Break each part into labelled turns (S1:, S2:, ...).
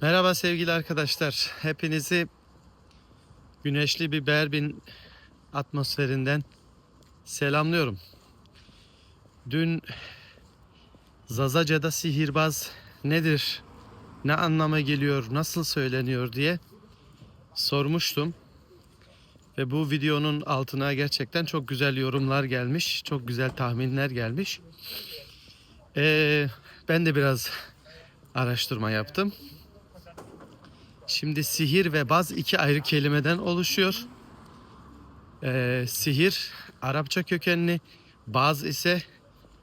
S1: Merhaba sevgili arkadaşlar. Hepinizi güneşli bir Berlin atmosferinden selamlıyorum. Dün Zazaca'da sihirbaz nedir, ne anlama geliyor, nasıl söyleniyor diye sormuştum. Ve bu videonun altına gerçekten çok güzel yorumlar gelmiş, çok güzel tahminler gelmiş. Ben de biraz araştırma yaptım. Şimdi sihir ve baz iki ayrı kelimeden oluşuyor. Sihir Arapça kökenli, baz ise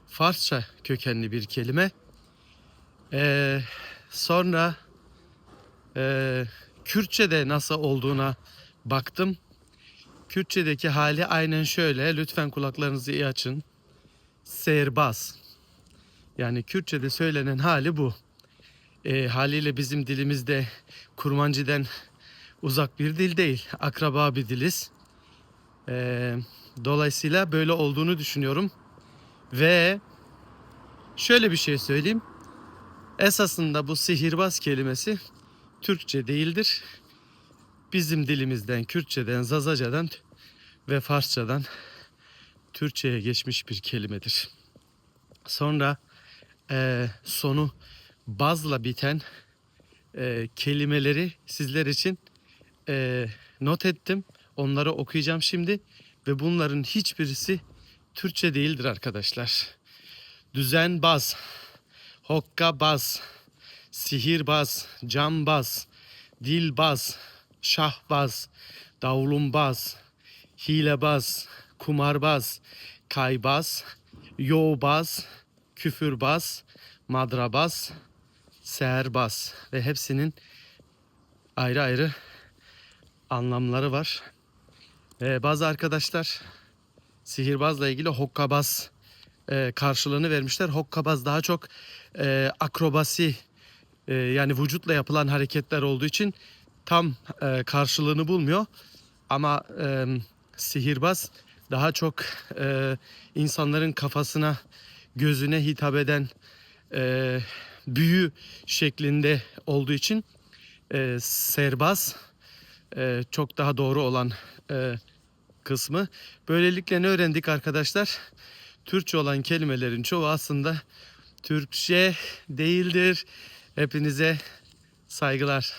S1: Farsça kökenli bir kelime. Ee, sonra Kürtçe'de nasıl olduğuna baktım. Kürtçedeki hali aynen şöyle. Lütfen kulaklarınızı iyi açın. Sehirbaz. Yani Kürtçe'de söylenen hali bu. Haliyle bizim dilimizde Kurmancı'dan uzak bir dil değil. Akraba bir diliz. Dolayısıyla böyle olduğunu düşünüyorum. Ve şöyle bir şey söyleyeyim. Esasında bu sihirbaz kelimesi Türkçe değildir. Bizim dilimizden, Kürtçeden, Zazaca'dan ve Farsçadan Türkçe'ye geçmiş bir kelimedir. Sonra sonu bazla biten kelimeleri sizler için not ettim. Onları okuyacağım şimdi ve bunların hiçbirisi Türkçe değildir arkadaşlar. Düzenbaz, hokkabaz, sihirbaz, cambaz, dilbaz, şahbaz, davlumbaz, hilebaz, kumarbaz, kaybaz, yobaz, küfürbaz, madrabaz, seherbaz ve hepsinin ayrı ayrı anlamları var. Bazı arkadaşlar sihirbazla ilgili hokkabaz karşılığını vermişler. Hokkabaz daha çok akrobasi yani vücutla yapılan hareketler olduğu için tam karşılığını bulmuyor. Ama sihirbaz daha çok insanların kafasına, gözüne hitap eden büyü şeklinde olduğu için serbaz çok daha doğru olan kısmı. Böylelikle ne öğrendik arkadaşlar? Türkçe olan kelimelerin çoğu aslında Türkçe değildir. Hepinize saygılar.